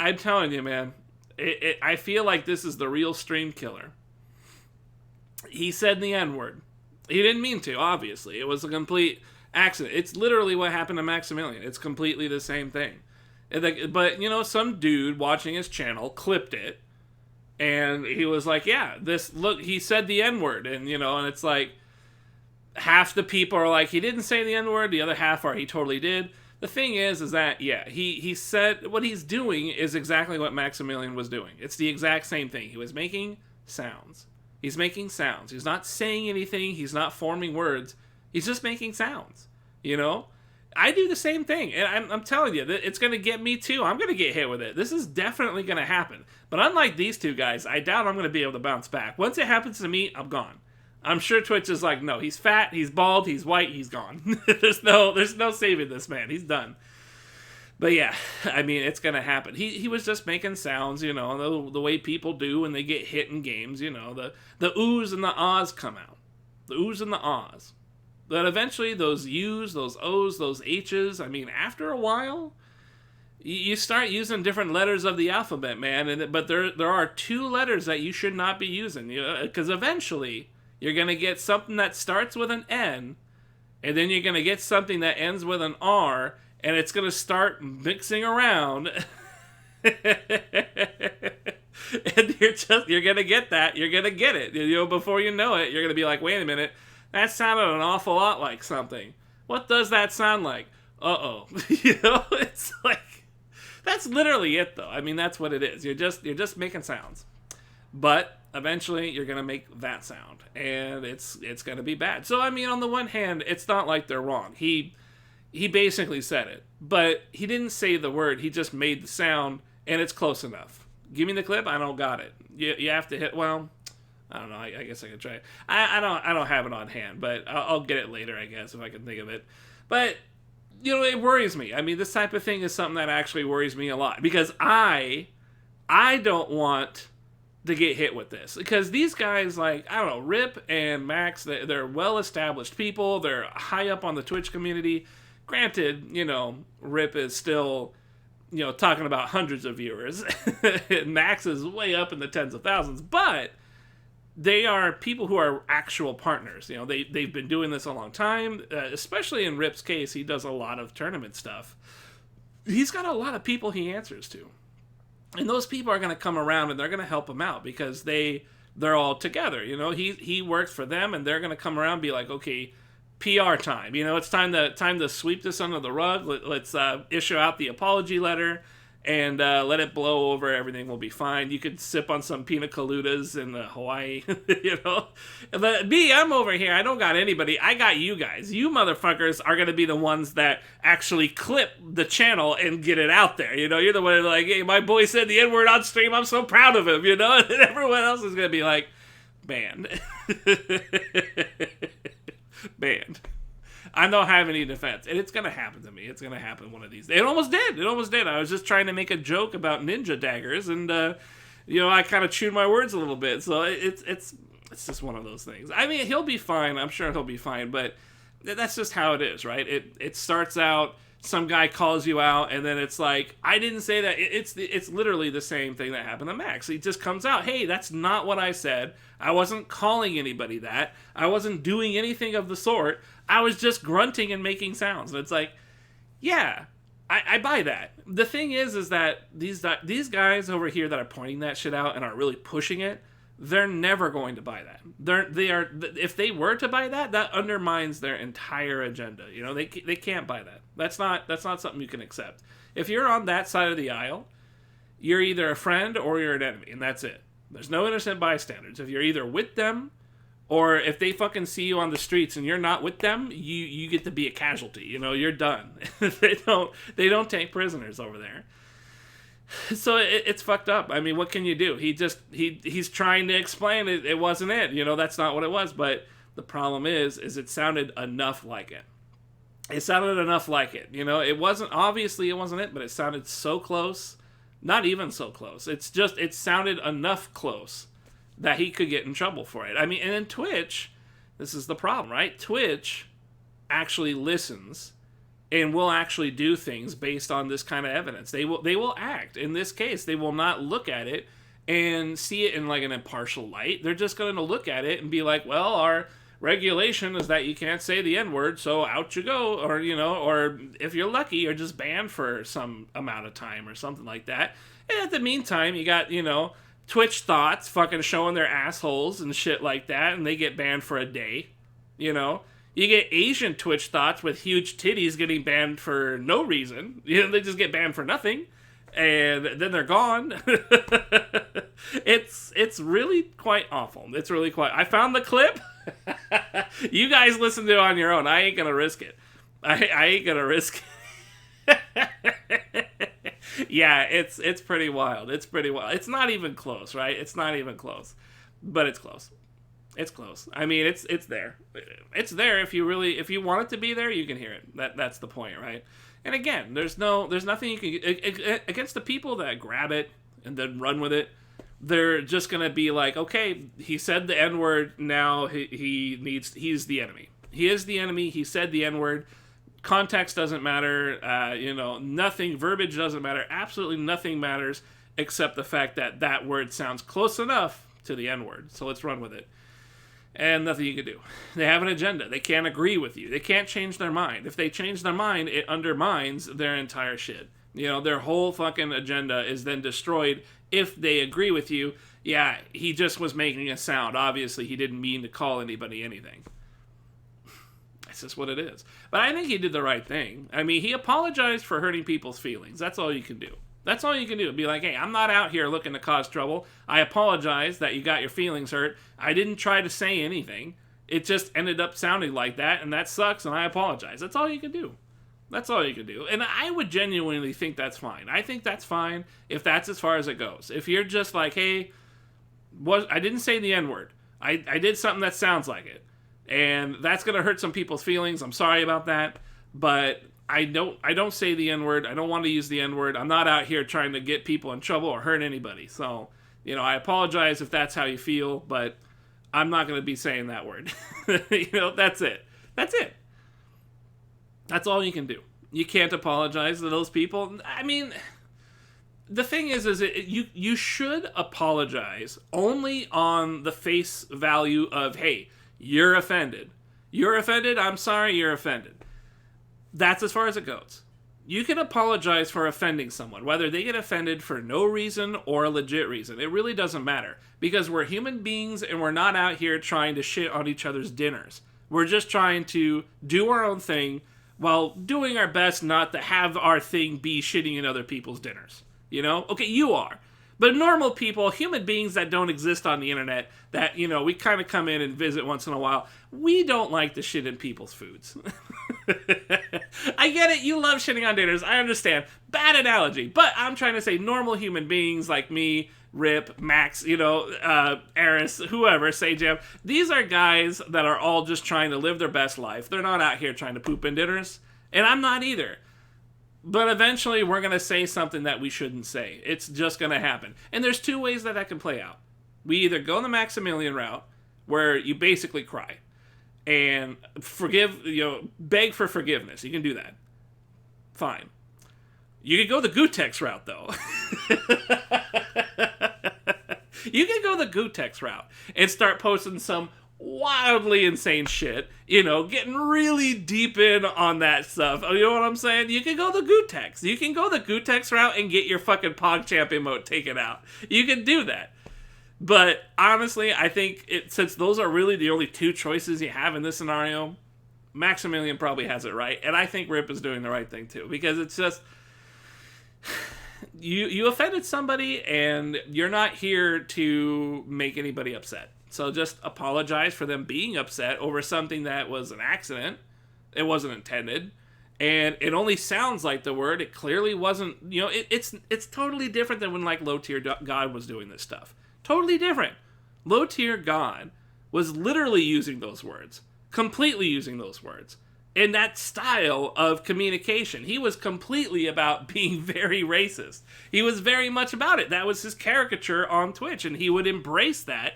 I'm telling you, man. I feel like this is the real stream killer. He said the N-word. He didn't mean to, obviously. It was a complete accident. It's literally what happened to Maximilian. It's completely the same thing. But, some dude watching his channel clipped it, and he was like, yeah, look, he said the N-word, and it's like, half the people are like, he didn't say the N-word, the other half are, he totally did. The thing is that, yeah, he said, what he's doing is exactly what Maximilian was doing. It's the exact same thing. He was making sounds. He's making sounds. He's not saying anything. He's not forming words. He's just making sounds. I do the same thing. And I'm telling you, it's going to get me too. I'm going to get hit with it. This is definitely going to happen. But unlike these two guys, I doubt I'm going to be able to bounce back. Once it happens to me, I'm gone. I'm sure Twitch is like, no, he's fat, he's bald, he's white, he's gone. There's no saving this man. He's done. But yeah, I mean, it's going to happen. He was just making sounds, the way people do when they get hit in games, the oohs and the ahs come out. The oohs and the ahs. But eventually those U's, those O's, those H's, I mean, after a while, you start using different letters of the alphabet, man. But there are two letters that you should not be using. Because eventually, you're going to get something that starts with an N, and then you're going to get something that ends with an R, and it's going to start mixing around. And you're going to get that. You're going to get it. Before you know it, you're going to be like, wait a minute, that sounded an awful lot like something. What does that sound like? Uh-oh. It's like, that's literally it, though. I mean, that's what it is. You're just making sounds. But eventually you're going to make that sound, and it's going to be bad. So, I mean, on the one hand, it's not like they're wrong. He basically said it, but he didn't say the word. He just made the sound, and it's close enough. Give me the clip. I don't got it. You have to hit, well, I don't know. I guess I could try it. I don't have it on hand, but I'll get it later, I guess, if I can think of it. But, it worries me. I mean, this type of thing is something that actually worries me a lot, because I don't want to get hit with this, because these guys, like, I don't know, Rip and Max, they're well-established people. They're high up on the Twitch community. Granted, Rip is still, talking about hundreds of viewers. Max is way up in the tens of thousands, but they are people who are actual partners. They've been doing this a long time, especially in Rip's case. He does a lot of tournament stuff. He's got a lot of people he answers to. And those people are going to come around and they're going to help him out, because they're all together. He works for them, and they're going to come around and be like, okay, PR time. It's time to sweep this under the rug. Let's issue out the apology letter and let it blow over. Everything will be fine. You could sip on some pina coladas in Hawaii, But me, I'm over here. I don't got anybody. I got you guys. You motherfuckers are going to be the ones that actually clip the channel and get it out there. You're the one like, hey, my boy said the N-word on stream. I'm so proud of him, And everyone else is going to be like, banned. Banned. I don't have any defense, and it's going to happen to me. It's going to happen one of these days. It almost did. I was just trying to make a joke about ninja daggers, and, I kind of chewed my words a little bit, so it's just one of those things. I mean, he'll be fine. I'm sure he'll be fine, but that's just how it is, right? It starts out, some guy calls you out, and then it's like, I didn't say that. It's literally the same thing that happened to Max. He just comes out, hey, that's not what I said. I wasn't calling anybody that. I wasn't doing anything of the sort. I was just grunting and making sounds. And it's like, yeah, I buy that. The thing is that these guys over here that are pointing that shit out and are really pushing it, they're never going to buy that. They are. If they were to buy that, that undermines their entire agenda. They can't buy that. That's not something you can accept. If you're on that side of the aisle, you're either a friend or you're an enemy, and that's it. There's no innocent bystanders. If you're either with them, or if they fucking see you on the streets and you're not with them, you get to be a casualty. You're done. They don't take prisoners over there. So it's fucked up. I mean, what can you do? He's trying to explain it. It wasn't it. That's not what it was. But the problem is it sounded enough like it. It sounded enough like it. It wasn't, obviously it wasn't it, but it sounded so close. Not even so close. It sounded enough close that he could get in trouble for it. I mean, and in Twitch, this is the problem, right? Twitch actually listens and will actually do things based on this kind of evidence. They will act. In this case, they will not look at it and see it in like an impartial light. They're just going to look at it and be like, well, our regulation is that you can't say the N-word, so out you go. Or, or if you're lucky, you're just banned for some amount of time or something like that. And at the meantime, you got, Twitch thoughts fucking showing their assholes and shit like that, and they get banned for a day. You get Asian Twitch thoughts with huge titties getting banned for no reason. They just get banned for nothing, and then they're gone. It's really quite awful. It's really quite... I found the clip. You guys listen to it on your own. I ain't gonna risk it. I ain't gonna risk it. Yeah, it's pretty wild. It's pretty wild. It's not even close, right? It's not even close. But it's close. It's close. I mean, it's there. It's there if you want it to be there, you can hear it. That's the point, right? And again, there's nothing you can against the people that grab it and then run with it. They're just gonna be like, okay, he said the N-word. Now he's the enemy. He is the enemy. He said the N-word. Context doesn't matter. Nothing. Verbiage doesn't matter. Absolutely nothing matters except the fact that word sounds close enough to the N-word. So let's run with it. And nothing you can do. They have an agenda. They can't agree with you. They can't change their mind. If they change their mind, it undermines their entire shit. Their whole fucking agenda is then destroyed if they agree with you. Yeah, he just was making a sound. Obviously, he didn't mean to call anybody anything. That's just what it is. But I think he did the right thing. I mean, he apologized for hurting people's feelings. That's all you can do. That's all you can do. Be like, hey, I'm not out here looking to cause trouble. I apologize that you got your feelings hurt. I didn't try to say anything. It just ended up sounding like that, and that sucks, and I apologize. That's all you can do. That's all you can do. And I would genuinely think that's fine. I think that's fine if that's as far as it goes. If you're just like, hey, I didn't say the N-word. I did something that sounds like it. And that's going to hurt some people's feelings. I'm sorry about that. But I don't say the N-word. I don't want to use the N-word. I'm not out here trying to get people in trouble or hurt anybody. So, I apologize if that's how you feel, but I'm not going to be saying that word. That's it. That's it. That's all you can do. You can't apologize to those people. I mean, the thing is you should apologize only on the face value of, hey, you're offended. You're offended? I'm sorry you're offended. That's as far as it goes. You can apologize for offending someone, whether they get offended for no reason or a legit reason. It really doesn't matter, because we're human beings and we're not out here trying to shit on each other's dinners. We're just trying to do our own thing while doing our best not to have our thing be shitting in other people's dinners. Okay, you are. But normal people, human beings that don't exist on the internet, that, we kind of come in and visit once in a while, we don't like to shit in people's foods. I get it, you love shitting on dinners, I understand. Bad analogy, but I'm trying to say normal human beings like me, Rip, Max, Eris, whoever, Sajam, these are guys that are all just trying to live their best life. They're not out here trying to poop in dinners, and I'm not either. But eventually we're going to say something that we shouldn't say. It's just going to happen. And there's two ways that can play out. We either go the Maximilian route, where you basically cry and beg for forgiveness. You can do that. Fine. You can go the Gutex route, though. You can go the Gutex route and start posting some wildly insane shit, getting really deep in on that stuff. You know what I'm saying? You can go the Gutex. You can go the Gutex route and get your fucking PogChamp emote taken out. You can do that. But honestly, I think since those are really the only two choices you have in this scenario, Maximilian probably has it right. And I think Rip is doing the right thing too. Because it's just... You offended somebody, and you're not here to make anybody upset. So just apologize for them being upset over something that was an accident. It wasn't intended. And it only sounds like the word. It clearly wasn't, it's totally different than when Lothire God was doing this stuff. Totally different. Lothire God was literally using those words. Completely using those words. In that style of communication. He was completely about being very racist. He was very much about it. That was his caricature on Twitch, and he would embrace that.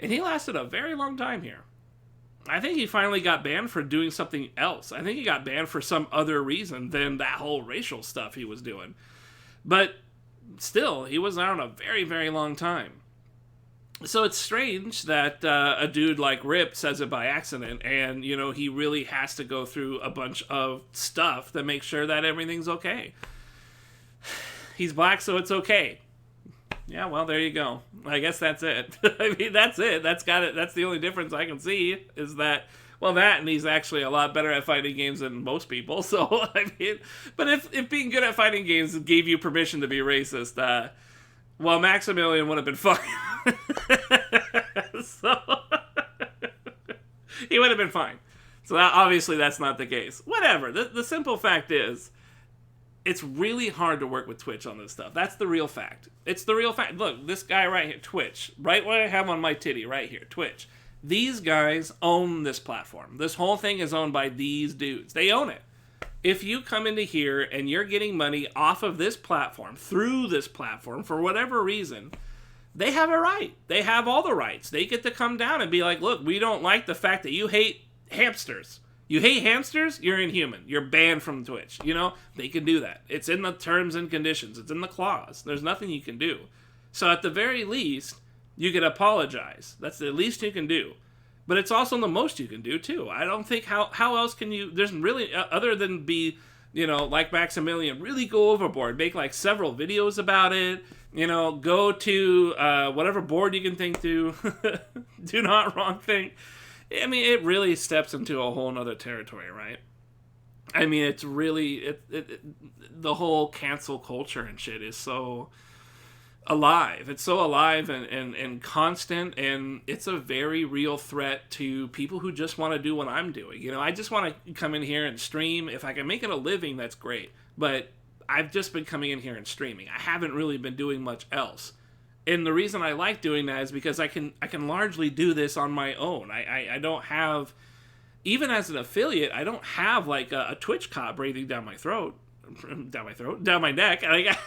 And he lasted a very long time here. I think he finally got banned for doing something else. I think he got banned for some other reason than that whole racial stuff he was doing. But still, he was out a very, very long time. So it's strange that a dude like Rip says it by accident, and, you know, he really has to go through a bunch of stuff to make sure that everything's okay. He's black, so it's okay. Yeah, well, there you go. I guess that's it. I mean, that's it. That's got it. That's the only difference I can see is that, well, that and he's actually a lot better at fighting games than most people. So, I mean, but if being good at fighting games gave you permission to be racist, well, Maximilian would have been fine. So, he would have been fine. So, obviously, that's not the case. Whatever. The simple fact is, it's really hard to work with Twitch on this stuff. That's the real fact. It's the real fact. Look, this guy right here, Twitch. Right what I have on my titty, right here, Twitch. These guys own this platform. This whole thing is owned by these dudes. They own it. If you come into here and you're getting money off of this platform, through this platform, for whatever reason, they have a right. They have all the rights. They get to come down and be like, look, we don't like the fact that you hate hamsters. You hate hamsters? You're inhuman. You're banned from Twitch. You know, they can do that. It's in the terms and conditions. It's in the clause. There's nothing you can do. So at the very least, you can apologize. That's the least you can do. But it's also the most you can do, too. I don't think how else can you... There's really... other than be, you know, like Maximilian, really go overboard. Make, like, several videos about it. You know, go to whatever board you can think to. Do not wrong thing. I mean, it really steps into a whole nother territory, right? I mean, it's really... the whole cancel culture and shit is so alive. It's so alive and constant, and it's a very real threat to people who just want to do what I'm doing. You know, I just want to come in here and stream. If I can make it a living, that's great. But I've just been coming in here and streaming. I haven't really been doing much else. And the reason I like doing that is because I can largely do this on my own. I don't have, even as an affiliate, I don't have like a Twitch cop breathing down my neck. Like,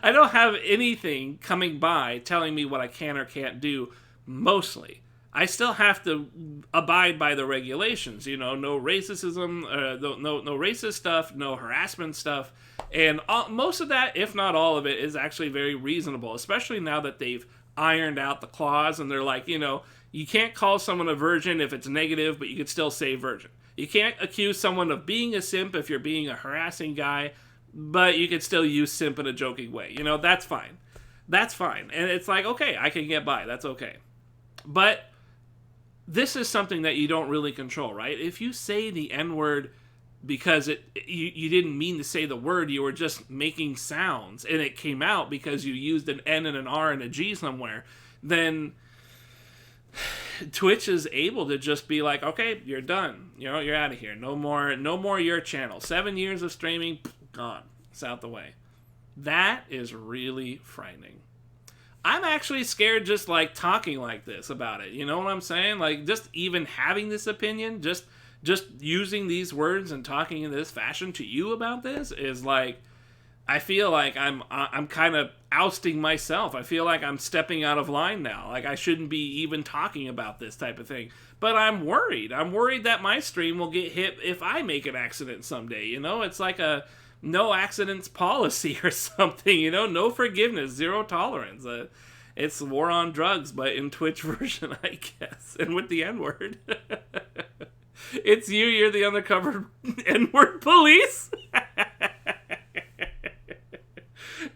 I don't have anything coming by telling me what I can or can't do, mostly. I still have to abide by the regulations, you know, no racism, no racist stuff, no harassment stuff. And most of that, if not all of it, is actually very reasonable, especially now that they've ironed out the clause and they're like, you know, you can't call someone a virgin if it's negative, but you could still say virgin. You can't accuse someone of being a simp if you're being a harassing guy, but you could still use simp in a joking way. You know, that's fine. That's fine. And it's like, okay, I can get by. That's okay. But this is something that you don't really control, right? If you say the N-word because you didn't mean to say the word, you were just making sounds, and it came out because you used an N and an R and a G somewhere, then Twitch is able to just be like, okay, you're done. You know, you're out of here. No more your channel. 7 years of streaming, gone. It's out the way. That is really frightening. I'm actually scared just like talking like this about it. You know what I'm saying? Like just even having this opinion, just using these words and talking in this fashion to you about this is like, I feel like I'm kind of ousting myself. I feel like I'm stepping out of line now. Like I shouldn't be even talking about this type of thing. But I'm worried. I'm worried that my stream will get hit if I make an accident someday. You know, it's like a no accidents policy or something. You know, no forgiveness, zero tolerance. It's war on drugs, but in Twitch version, I guess, and with the N-word. It's you're the undercover N-word police.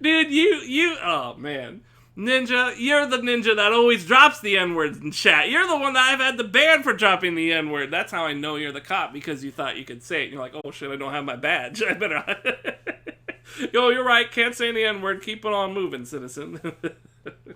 Dude, you, oh man. Ninja, you're the ninja that always drops the N-words in chat. You're the one that I've had to ban for dropping the N-word. That's how I know you're the cop, because you thought you could say it. And you're like, oh shit, I don't have my badge. I better... Yo, you're right, can't say the N-word. Keep it on moving, citizen.